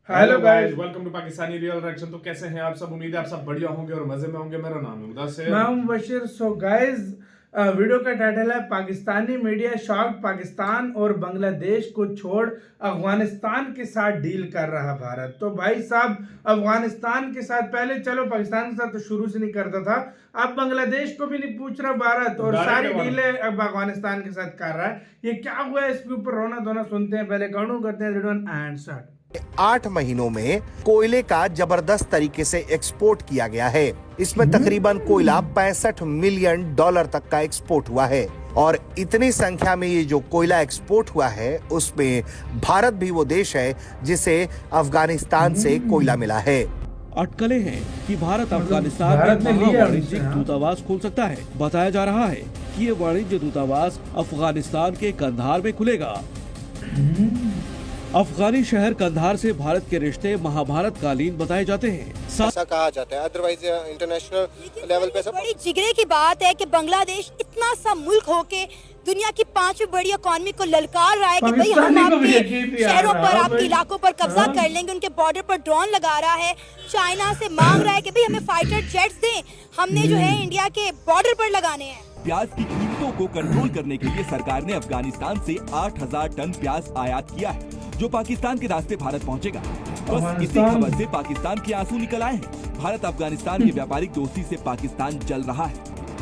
Hello guys, welcome to Pakistani real reaction. तो कैसे हैं आप सब? उम्मीद है आप सब बढ़िया होंगे और मजे में होंगे। मेरा नाम है मुदस्सिर, मैं हूं बशीर। सो गाइस, वीडियो का टाइटल है पाकिस्तानी मीडिया शॉक, पाकिस्तान और बांग्लादेश को छोड़ अफगानिस्तान के साथ डील कर रहा भारत। तो भाई साहब, अफगानिस्तान के साथ पहले चलो पाकिस्तान के साथ तो शुरू से नहीं करता था, अब बांग्लादेश को भी नहीं पूछ रहा भारत और सारी डीलें अब अफगानिस्तान के साथ कर रहा है। ये क्या हुआ है, इसके ऊपर रोना धोना सुनते हैं। पहले काउंट करते हैं एंड स्टार्ट। 8 महीनों में कोयले का जबरदस्त तरीके से एक्सपोर्ट किया गया है। इसमें तकरीबन कोयला $65 मिलियन तक का एक्सपोर्ट हुआ है और इतनी संख्या में ये जो कोयला एक्सपोर्ट हुआ है उसमें भारत भी वो देश है जिसे अफगानिस्तान से कोयला मिला है। अटकलें हैं कि भारत अफगानिस्तान में वाणिज्यिक दूतावास खोल सकता है। बताया जा रहा है कि ये वाणिज्य दूतावास अफगानिस्तान के कंधार में खुलेगा। अफगानी शहर कंधार से भारत के रिश्ते महाभारत कालीन बताए जाते हैं। ऐसा कहा जाता है, अदरवाइज इंटरनेशनल लेवल पे सब बड़ी जिगरे की बात है कि बांग्लादेश इतना सा मुल्क होके दुनिया की 5वीं बड़ी इकोनॉमी को ललकार रहा है कि भाई हम आपके शहरों पर, आपके इलाकों पर कब्जा कर लेंगे, उनके बॉर्डर पर ड्रोन लगा रहा है। चाइना से मांग रहा है कि भाई हमें फाइटर जेट्स दें, हमने जो है इंडिया के बॉर्डर पर लगाने हैं। प्याज की कीमतों को कंट्रोल करने के लिए सरकार ने अफगानिस्तान से 8000 टन प्याज आयात किया है, जो पाकिस्तान के रास्ते भारत पहुंचेगा। बस इसी खबर से पाकिस्तान के आंसू निकल आए हैं। भारत अफगानिस्तान की व्यापारिक दोस्ती से पाकिस्तान जल रहा है।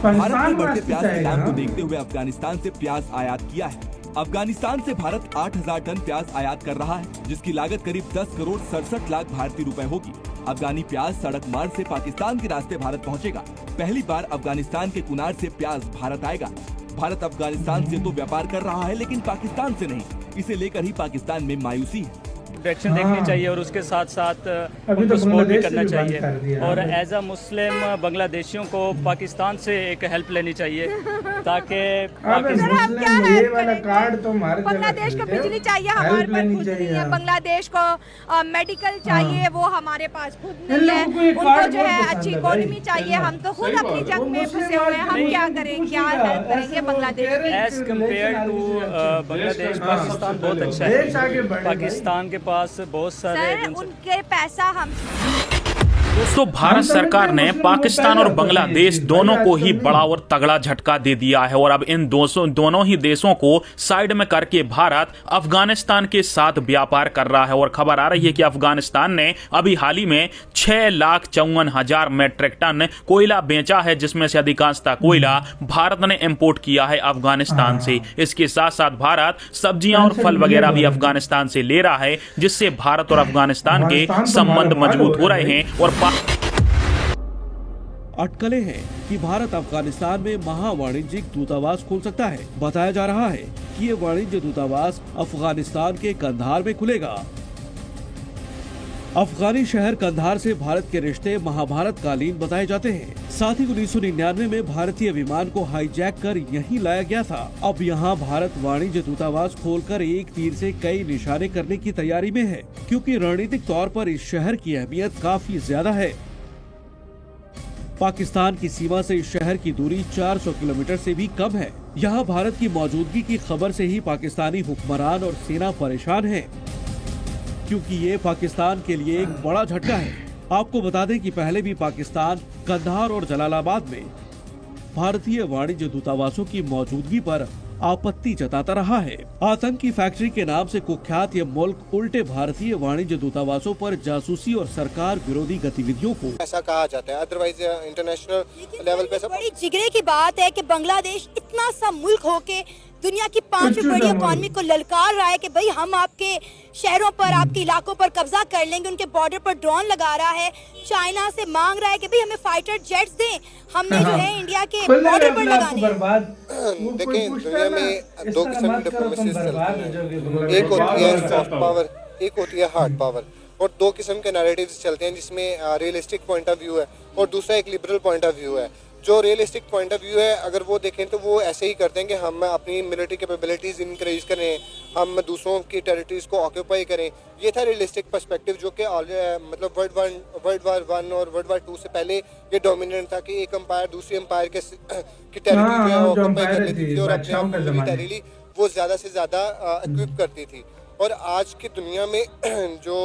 भारत ने बढ़ते प्याज के दाम को देखते हुए अफगानिस्तान से प्याज आयात किया है। अफगानिस्तान से भारत 8000 टन प्याज आयात कर रहा है, जिसकी लागत करीब 10 करोड़ 67 लाख भारतीय रुपए होगी। अफगानी प्याज सड़क मार्ग से पाकिस्तान के रास्ते भारत पहुंचेगा। पहली बार अफगानिस्तान के कुनार से प्याज भारत आएगा। भारत अफगानिस्तान से तो व्यापार कर रहा है, लेकिन पाकिस्तान से नहीं। इसे लेकर ही पाकिस्तान में मायूसी है। एक्शन देखनी चाहिए और उसके साथ साथ उनको सपोर्ट भी करना चाहिए। और एज अ मुस्लिम बांग्लादेशियों को पाकिस्तान से एक हेल्प लेनी चाहिए ताकि बांग्लादेश को बिजली चाहिए, हमारे पास खुद नहीं है। बांग्लादेश को मेडिकल चाहिए, वो हमारे पास खुद नहीं है। उनको जो है अच्छी इकोनॉमी चाहिए। हम तो खुद अपनी जंग में फंसे हुए हैं, हम क्या करें, क्या हेल्प करेंगे बांग्लादेश की? As compare to Bangladesh Pakistan बहुत अच्छा है। पाकिस्तान के पास बहुत सारे उनके पैसा हम दोस्तों, भारत सरकार ने पाकिस्तान और बांग्लादेश दोनों को ही बड़ा और तगड़ा झटका दे दिया है और अब इन दोनों ही देशों को साइड में करके भारत अफगानिस्तान के साथ व्यापार कर रहा है। और खबर आ रही है कि अफगानिस्तान ने अभी हाल ही में 6,54,000 मेट्रिक टन कोयला बेचा है, जिसमें से अधिकांशतः कोयला भारत ने इंपोर्ट किया है अफगानिस्तान से। इसके साथ साथ भारत सब्जियां और फल वगैरह भी अफगानिस्तान से ले रहा है, जिससे भारत और अफगानिस्तान के संबंध मजबूत हो रहे हैं। और अटकलें हैं कि भारत अफगानिस्तान में महावाणिज्यिक दूतावास खोल सकता है। बताया जा रहा है कि ये वाणिज्य दूतावास अफगानिस्तान के कंधार में खुलेगा। अफगानी शहर कंधार से भारत के रिश्ते महाभारत कालीन बताए जाते हैं। साथ ही 1999 में भारतीय विमान को हाईजैक कर यहीं लाया गया था। अब यहाँ भारत वाणिज्य दूतावास खोलकर एक तीर से कई निशाने करने की तैयारी में है, क्योंकि रणनीतिक तौर पर इस शहर की अहमियत काफी ज्यादा है। पाकिस्तान की सीमा से इस शहर की दूरी 400 किलोमीटर से भी कम है। यहाँ भारत की मौजूदगी की खबर से ही पाकिस्तानी हुक्मरान और सेना परेशान है, क्योंकि ये पाकिस्तान के लिए एक बड़ा झटका है। आपको बता दें कि पहले भी पाकिस्तान कंधार और जलालाबाद में भारतीय वाणिज्य दूतावासों की मौजूदगी पर आपत्ति जताता रहा है। आतंकी फैक्ट्री के नाम से कुख्यात ये मुल्क उल्टे भारतीय वाणिज्य दूतावासों पर जासूसी और सरकार विरोधी गतिविधियों को ऐसा कहा जाता है, अदरवाइज इंटरनेशनल लेवल पे सब बड़ी जिगरे की बात है कि बांग्लादेश इतना सा मुल्क होके दुनिया की 5वीं बड़ी इकोनॉमी को ललकार रहा है कि भाई हम आपके शहरों पर, आपके इलाकों पर कब्जा कर लेंगे, उनके बॉर्डर पर ड्रोन लगा रहा है। चाइना से मांग रहा है कि भाई हमें फाइटर जेट्स दें, हमने जो है इंडिया के बॉर्डर पर लगाने हैं। देखिए, दुनिया में 2 किस्म की डिप्लोमेसी चलती है। एक होती है सॉफ्ट पावर, एक होती है हार्ड पावर। और 2 किस्म के नैरेटिव्स चलते हैं, जिसमें रियलिस्टिक पॉइंट ऑफ व्यू है और दूसरा एक लिबरल पॉइंट ऑफ व्यू है। जो रियलिस्टिक पॉइंट ऑफ व्यू है, अगर वो देखें तो वो ऐसे ही करते हैं कि हम अपनी मिलिट्री कैपेबिलिटीज़ इंक्रीज करें, हम दूसरों की टेरिटरीज को ऑक्यूपाई करें। ये था रियलिस्टिक पर्सपेक्टिव, जो कि मतलब वर्ल्ड वार 1 और वर्ल्ड वार 2 से पहले ये डोमिनेंट था कि एक एम्पायर दूसरी एम्पायर की टेरिटरी जो है ऑक्यूपाई कर लेती थी और अपने आप को मिलिटरीली वो ज़्यादा से ज़्यादा इक्विप करती थी। और आज की दुनिया में जो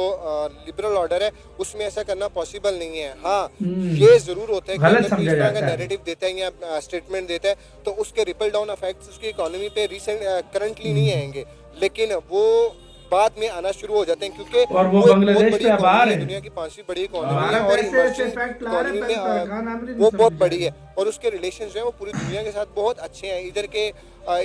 लिबरल ऑर्डर है उसमें ऐसा करना पॉसिबल नहीं है। हाँ, ये जरूर होता है कि अगर कोई इस तरह का नैरेटिव देता है या स्टेटमेंट देता है तो उसके रिपल डाउन इफेक्ट्स उसकी इकोनॉमी पे करंटली नहीं आएंगे, लेकिन वो बाद में आना शुरू हो जाते हैं, क्योंकि और वो बांग्लादेश पे आभार है, दुनिया की 5वीं बड़ी इकोनॉमी है और इकोनॉमी में वो बहुत बड़ी है और उसके रिलेशंस जो है वो पूरी दुनिया के साथ बहुत अच्छे हैं।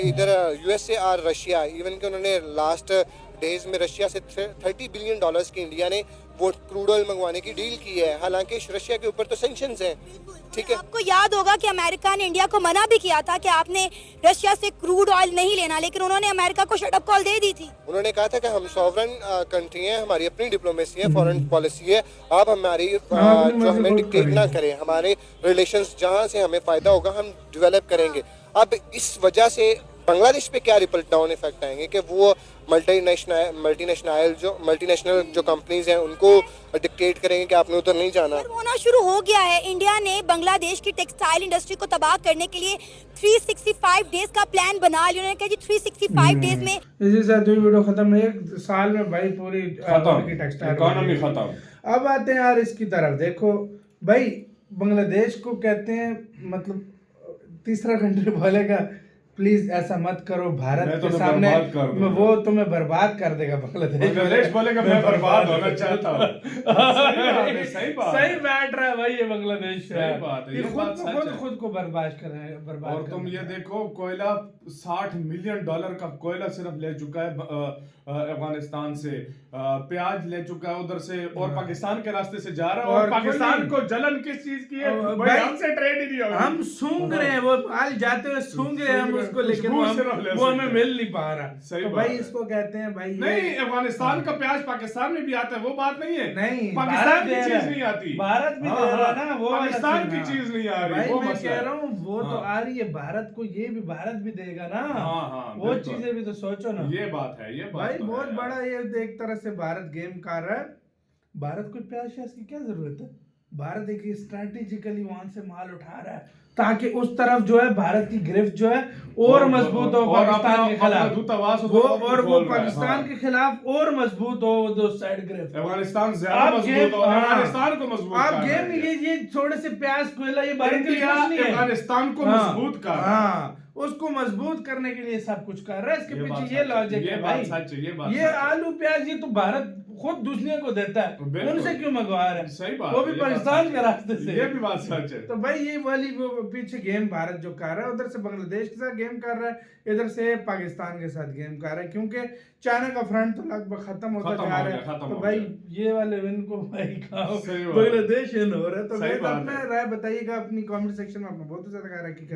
इधर यूएसए और रशिया, इवन कि उन्होंने लास्ट डेज में रशिया से $30 बिलियन की इंडिया ने वो क्रूड ऑयल मंगवाने की डील की है, हालांकि रशिया के ऊपर तो सैंक्शंस हैं। ठीक है, आपको याद होगा कि अमेरिका ने इंडिया को मना भी किया था कि आपने रशिया से क्रूड ऑयल नहीं लेना, लेकिन उन्होंने अमेरिका को शट अप कॉल दे दी थी। उन्होंने कहा था कि हम सॉवरन कंट्री हैं, हमारी अपनी डिप्लोमेसी है, फॉरेन पॉलिसी है, आप हमारी जो हमें डिक्टेट ना करें, हमारे रिलेशंस जहां से हमें फायदा होगा हम डेवलप करेंगे। अब इस वजह से बांग्लादेश पे क्या रिपल डाउन इफेक्ट आएंगे कि वो मल्टीनेशनल जो कंपनीज हैं उनको डिक्टेट करेंगे कि आपने उधर नहीं जाना। होना शुरू हो गया है। इंडिया ने बांग्लादेश की टेक्सटाइल इंडस्ट्री को तबाह करने के लिए 365 डेज का प्लान बना लिया। उन्होंने कहा जी 365 डेज में इसी से दो वीडियो खत्म, एक साल में भाई पूरी खत्म, टेक्सटाइल इकोनॉमी खत्म। अब आते हैं यार इसकी तरफ, देखो भाई बांग्लादेश को कहते हैं मतलब तीसरा कंट्री बोलेगा प्लीज ऐसा मत करो भारत के सामने, वो तुम्हें बर्बाद कर देगा। बांग्लादेश बोलेगा मैं बर्बाद होना चाहता हूँ। सही बैठ रहा है भाई ये बांग्लादेश। सही बात है, ये खुद को बर्बाद कर। और तुम ये देखो कोयला $60 मिलियन का कोयला सिर्फ ले चुका है अफगानिस्तान से, प्याज ले चुका है उधर से और पाकिस्तान के रास्ते से जा रहा है। और पाकिस्तान को जलन किस चीज की है? भाई हमसे ट्रेड ही नहीं हो रहा। हम सूंघ रहे हैं, वो माल जाते हुए सूंघ रहे हैं हम उसको, लेकिन वो हमें मिल नहीं पा रहा। तो भाई इसको कहते हैं भाई नहीं, अफगानिस्तान का प्याज पाकिस्तान में भी आता है, वो बात नहीं है। नहीं, पाकिस्तान की चीज नहीं आती, भारत भी दे रहा है ना, वो पाकिस्तान की चीज नहीं आ रही। वो मैं कह रहा हूँ वो तो आ रही है भारत को, ये भी भारत भी देगा ना। वो चीजें भी तो सोचो ना। ये बात है, ये भाई बहुत बड़ा ये एक तरह से भारत गेम कर रहा है। भारत को प्याज की क्या जरूरत है? भारत एक स्ट्रेटेजिकली वहां से माल उठा रहा है ताकि उस तरफ जो है भारत की गिरफ्त जो है और मजबूत हो पाकिस्तान के खिलाफ, वो पाकिस्तान के खिलाफ और मजबूत हो, दो साइड गिरफ्त। अफगानिस्तान ज्यादा मजबूत हो, अफगानिस्तान को मजबूत आप गेम ये थोड़े से प्याज कोयला ये भारत के लिए नहीं है, अफगानिस्तान को मजबूत कर। हाँ, उसको मजबूत करने के लिए सब कुछ कर रहा है। इसके पीछे ये लॉजिक है भाई। ये आलू प्याज ये तो भारत खुद दुनिया को देता है, उनसे क्यों मंगवा रहा है? सही बात, वो भी पाकिस्तान के रास्ते से। ये भी बात सच है। तो भाई ये वाली वो पीछे गेम भारत जो कर रहा है, उधर से बांग्लादेश के साथ गेम कर रहा है, इधर से पाकिस्तान के साथ गेम कर रहा है, क्योंकि चाइना का फ्रंट तो लगभग खत्म होता जा रहा है। तो भाई ये वाले विन को भाई खाओ, बांग्लादेश विन हो रहा है। तो अपना राय बताइएगा अपनी कमेंट सेक्शन में, आपने बहुत ज्यादा कहा है कि